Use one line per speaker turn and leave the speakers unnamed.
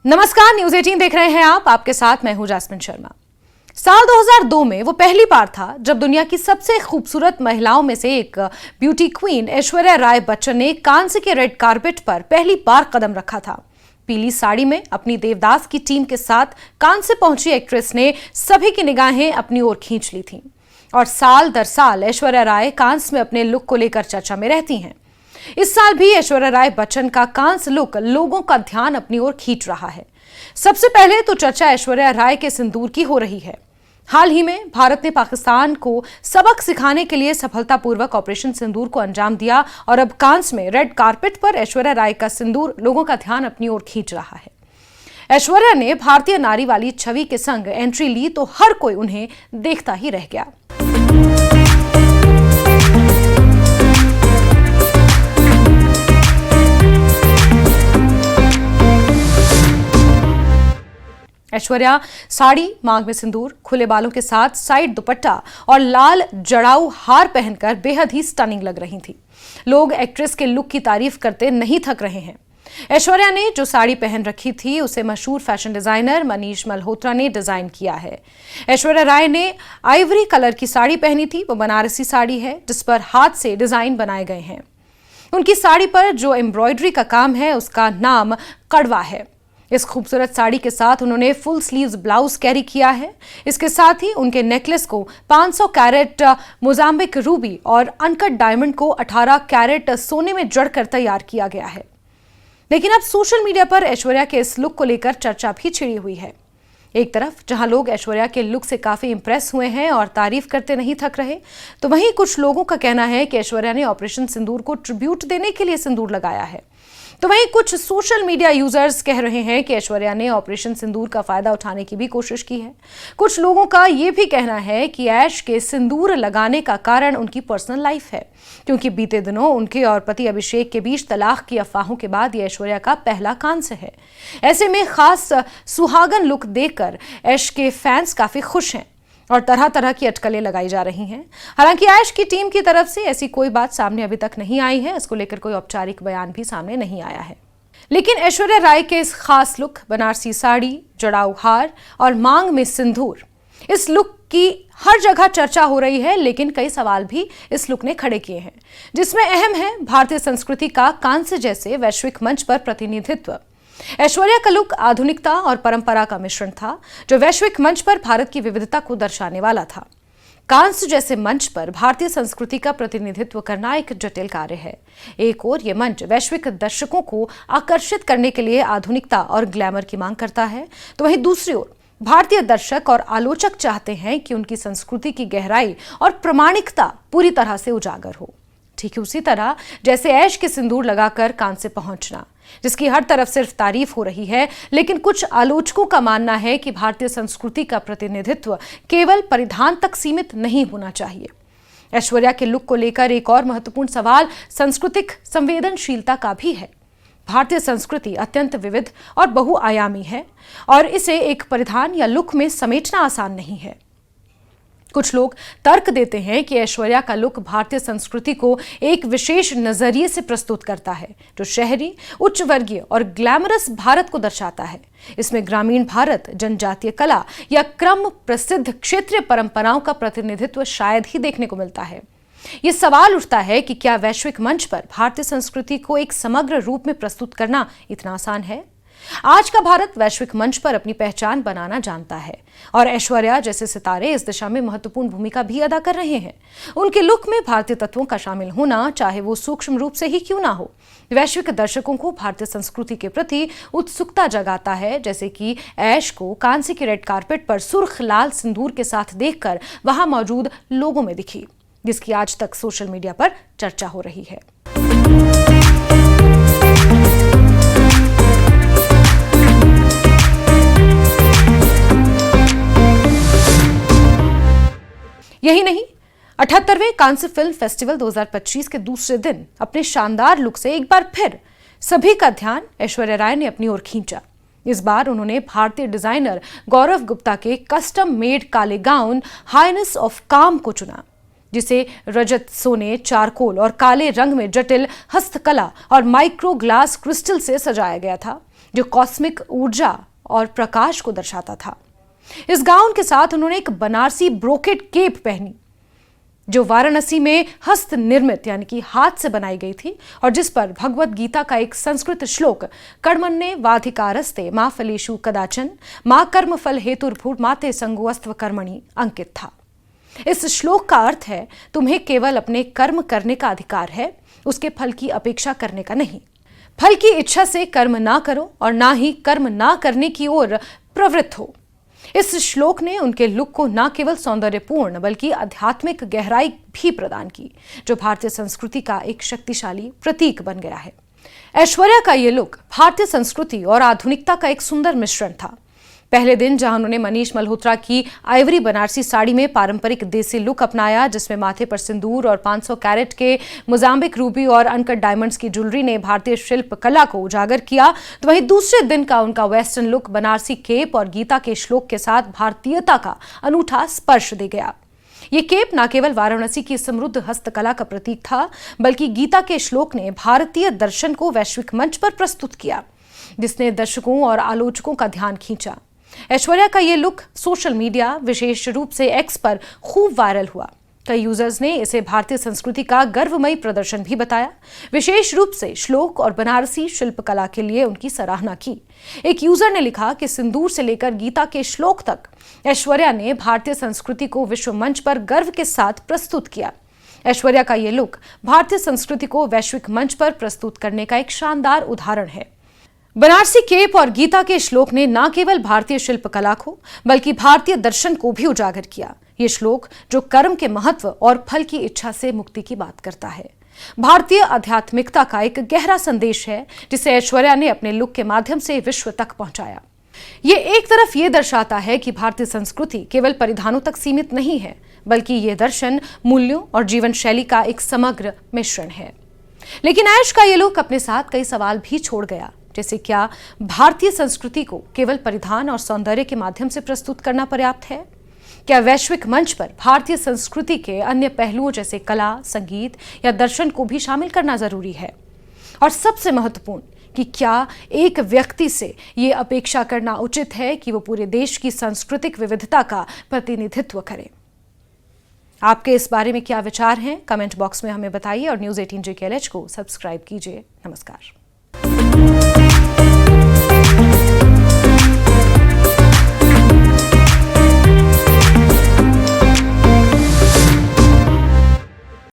नमस्कार, न्यूज 18 देख रहे हैं आप। आपके साथ मैं हूं जास्मिन शर्मा। साल 2002 में वो पहली बार था जब दुनिया की सबसे खूबसूरत महिलाओं में से एक ब्यूटी क्वीन ऐश्वर्या राय बच्चन ने कांस्य के रेड कारपेट पर पहली बार कदम रखा था। पीली साड़ी में अपनी देवदास की टीम के साथ कांस्य पहुंची एक्ट्रेस ने सभी की निगाहें अपनी ओर खींच ली थी और साल दर साल ऐश्वर्या राय कांस्य में अपने लुक को लेकर चर्चा में रहती हैं। इस साल भी ऐश्वर्या राय बच्चन का कांस्य लुक लोगों का ध्यान अपनी ओर खींच रहा है। सबसे पहले तो चर्चा ऐश्वर्या राय के सिंदूर की हो रही है। हाल ही में भारत ने पाकिस्तान को सबक सिखाने के लिए सफलतापूर्वक ऑपरेशन सिंदूर को अंजाम दिया और अब कांस्य में रेड कारपेट पर ऐश्वर्या राय का सिंदूर लोगों का ध्यान अपनी ओर खींच रहा है। ऐश्वर्या ने भारतीय नारी वाली छवि के संग एंट्री ली तो हर कोई उन्हें देखता ही रह गया। ऐश्वर्या साड़ी, मांग में सिंदूर, खुले बालों के साथ साइड दुपट्टा और लाल जड़ाऊ हार पहनकर बेहद ही स्टनिंग लग रही थी। लोग एक्ट्रेस के लुक की तारीफ करते नहीं थक रहे हैं। ऐश्वर्या ने जो साड़ी पहन रखी थी उसे मशहूर फैशन डिजाइनर मनीष मल्होत्रा ने डिजाइन किया है। ऐश्वर्या राय ने आइवरी कलर की साड़ी पहनी थी। वो बनारसी साड़ी है जिस पर हाथ से डिजाइन बनाए गए हैं। उनकी साड़ी पर जो एम्ब्रॉयडरी का काम है उसका नाम कड़वा है। इस खूबसूरत साड़ी के साथ उन्होंने फुल स्लीव्स ब्लाउज कैरी किया है। इसके साथ ही उनके नेकलेस को 500 कैरेट मोजाम्बिक रूबी और अनकट डायमंड को 18 कैरेट सोने में जड़कर तैयार किया गया है। लेकिन अब सोशल मीडिया पर ऐश्वर्या के इस लुक को लेकर चर्चा भी छिड़ी हुई है। एक तरफ जहां लोग ऐश्वर्या के लुक से काफी इंप्रेस हुए हैं और तारीफ करते नहीं थक रहे, तो वहीं कुछ लोगों का कहना है कि ऐश्वर्या ने ऑपरेशन सिंदूर को ट्रिब्यूट देने के लिए सिंदूर लगाया है। तो वहीं कुछ सोशल मीडिया यूजर्स कह रहे हैं कि ऐश्वर्या ने ऑपरेशन सिंदूर का फायदा उठाने की भी कोशिश की है। कुछ लोगों का यह भी कहना है कि ऐश के सिंदूर लगाने का कारण उनकी पर्सनल लाइफ है, क्योंकि बीते दिनों उनके और पति अभिषेक के बीच तलाक की अफवाहों के बाद यह ऐश्वर्या का पहला कांस्य है। ऐसे में खास सुहागन लुक देखकर ऐश के फैंस काफी खुश हैं और तरह तरह की अटकलें लगाई जा रही हैं। हालांकि ऐश की टीम की तरफ से ऐसी कोई बात सामने अभी तक नहीं आई है। इसको लेकर कोई औपचारिक बयान भी सामने नहीं आया है। लेकिन ऐश्वर्या राय के इस खास लुक, बनारसी साड़ी, जड़ाऊ हार और मांग में सिंदूर, इस लुक की हर जगह चर्चा हो रही है। लेकिन कई सवाल भी इस लुक ने खड़े किए हैं, जिसमें अहम है भारतीय संस्कृति का कांस्य जैसे वैश्विक मंच पर प्रतिनिधित्व। ऐश्वर्या का लुक आधुनिकता और परंपरा का मिश्रण था, जो वैश्विक मंच पर भारत की विविधता को दर्शाने वाला था। कांस्य जैसे मंच पर भारतीय संस्कृति का प्रतिनिधित्व करना एक जटिल कार्य है। एक ओर यह मंच वैश्विक दर्शकों को आकर्षित करने के लिए आधुनिकता और ग्लैमर की मांग करता है, तो वहीं दूसरी ओर भारतीय दर्शक और आलोचक चाहते हैं कि उनकी संस्कृति की गहराई और प्रामाणिकता पूरी तरह से उजागर हो। ठीक उसी तरह जैसे ऐश के सिंदूर लगाकर कांस्य पहुंचना, जिसकी हर तरफ सिर्फ तारीफ हो रही है, लेकिन कुछ आलोचकों का मानना है कि भारतीय संस्कृति का प्रतिनिधित्व केवल परिधान तक सीमित नहीं होना चाहिए। ऐश्वर्या के लुक को लेकर एक और महत्वपूर्ण सवाल सांस्कृतिक संवेदनशीलता का भी है। भारतीय संस्कृति अत्यंत विविध और बहुआयामी है और इसे एक परिधान या लुक में समेटना आसान नहीं है। कुछ लोग तर्क देते हैं कि ऐश्वर्या का लुक भारतीय संस्कृति को एक विशेष नजरिए से प्रस्तुत करता है, जो शहरी, उच्च वर्गीय और ग्लैमरस भारत को दर्शाता है। इसमें ग्रामीण भारत, जनजातीय कला या क्रम प्रसिद्ध क्षेत्रीय परंपराओं का प्रतिनिधित्व शायद ही देखने को मिलता है। ये सवाल उठता है कि क्या वैश्विक मंच पर भारतीय संस्कृति को एक समग्र रूप में प्रस्तुत करना इतना आसान है? आज का भारत वैश्विक मंच पर अपनी पहचान बनाना जानता है और ऐश्वर्या जैसे सितारे इस दिशा में महत्वपूर्ण भूमिका भी अदा कर रहे हैं। उनके लुक में भारतीय तत्वों का शामिल होना, चाहे वो सूक्ष्म रूप से ही क्यों ना हो, वैश्विक दर्शकों को भारतीय संस्कृति के प्रति उत्सुकता जगाता है। जैसे कि ऐश को कांस्य के रेड कारपेट पर सुर्ख लाल सिंदूर के साथ देखकर वहां मौजूद लोगों में दिखी, जिसकी आज तक सोशल मीडिया पर चर्चा हो रही है। यही नहीं, 78वें कांस्य फिल्म फेस्टिवल 2025 के दूसरे दिन अपने शानदार लुक से एक बार फिर सभी का ध्यान ऐश्वर्या राय ने अपनी ओर खींचा। इस बार उन्होंने भारतीय डिजाइनर गौरव गुप्ता के कस्टम मेड काले गाउन हाइनेस ऑफ काम को चुना, जिसे रजत, सोने, चारकोल और काले रंग में जटिल हस्तकला और माइक्रो ग्लास क्रिस्टल से सजाया गया था। जो कॉस्मिक ऊर्जा और प्रकाश को दर्शाता था। इस गाउन के साथ उन्होंने एक बनारसी ब्रोकेड केप पहनी जो वाराणसी में हस्त निर्मित यानी कि हाथ से बनाई गई थी और जिस पर भगवत गीता का एक संस्कृत श्लोक कर्मण्ये वाधिकारस्ते मां फलेषु कदाचन मां कर्म फल हेतुर्भूर् माते संगोऽस्त्व कर्मणि अंकित था। इस श्लोक का अर्थ है, तुम्हें केवल अपने कर्म करने का अधिकार है, उसके फल की अपेक्षा करने का नहीं। फल की इच्छा से कर्म ना करो और ना ही कर्म ना करने की ओर प्रवृत्त हो। इस श्लोक ने उनके लुक को न केवल सौंदर्यपूर्ण बल्कि आध्यात्मिक गहराई भी प्रदान की, जो भारतीय संस्कृति का एक शक्तिशाली प्रतीक बन गया है। ऐश्वर्या का ये लुक भारतीय संस्कृति और आधुनिकता का एक सुंदर मिश्रण था। पहले दिन जहां उन्होंने मनीष मल्होत्रा की आइवरी बनारसी साड़ी में पारंपरिक देसी लुक अपनाया, जिसमें माथे पर सिंदूर और 500 कैरेट के मोजाम्बिक रूबी और अनकट डायमंड्स की ज्वेलरी ने भारतीय शिल्प कला को उजागर किया, तो वहीं दूसरे दिन का उनका वेस्टर्न लुक बनारसी केप और गीता के श्लोक के साथ भारतीयता का अनूठा स्पर्श दे गया। ये केप न केवल वाराणसी की समृद्ध हस्तकला का प्रतीक था, बल्कि गीता के श्लोक ने भारतीय दर्शन को वैश्विक मंच पर प्रस्तुत किया, जिसने दर्शकों और आलोचकों का ध्यान खींचा। ऐश्वर्या का ये लुक सोशल मीडिया, विशेष रूप से एक्स पर खूब वायरल हुआ। कई यूजर्स ने इसे भारतीय संस्कृति का गर्वमयी प्रदर्शन भी बताया, विशेष रूप से श्लोक और बनारसी शिल्पकला के लिए उनकी सराहना की। एक यूजर ने लिखा कि सिंदूर से लेकर गीता के श्लोक तक ऐश्वर्या ने भारतीय संस्कृति को विश्व मंच पर गर्व के साथ प्रस्तुत किया। ऐश्वर्या का ये लुक भारतीय संस्कृति को वैश्विक मंच पर प्रस्तुत करने का एक शानदार उदाहरण है। बनारसी केप और गीता के श्लोक ने न केवल भारतीय शिल्पकला को बल्कि भारतीय दर्शन को भी उजागर किया। ये श्लोक जो कर्म के महत्व और फल की इच्छा से मुक्ति की बात करता है, भारतीय आध्यात्मिकता का एक गहरा संदेश है, जिसे ऐश्वर्या ने अपने लुक के माध्यम से विश्व तक पहुंचाया। ये एक तरफ ये दर्शाता है कि भारतीय संस्कृति केवल परिधानों तक सीमित नहीं है, बल्कि ये दर्शन, मूल्यों और जीवन शैली का एक समग्र मिश्रण है। लेकिन ऐश का ये लुक अपने साथ कई सवाल भी छोड़ गया, जैसे क्या भारतीय संस्कृति को केवल परिधान और सौंदर्य के माध्यम से प्रस्तुत करना पर्याप्त है? क्या वैश्विक मंच पर भारतीय संस्कृति के अन्य पहलुओं जैसे कला, संगीत या दर्शन को भी शामिल करना जरूरी है? और सबसे महत्वपूर्ण कि क्या एक व्यक्ति से ये अपेक्षा करना उचित है कि वो पूरे देश की सांस्कृतिक विविधता का प्रतिनिधित्व करे? आपके इस बारे में क्या विचार हैं? कमेंट बॉक्स में हमें बताइए और न्यूज़ 18 JKLH को सब्सक्राइब कीजिए। नमस्कार।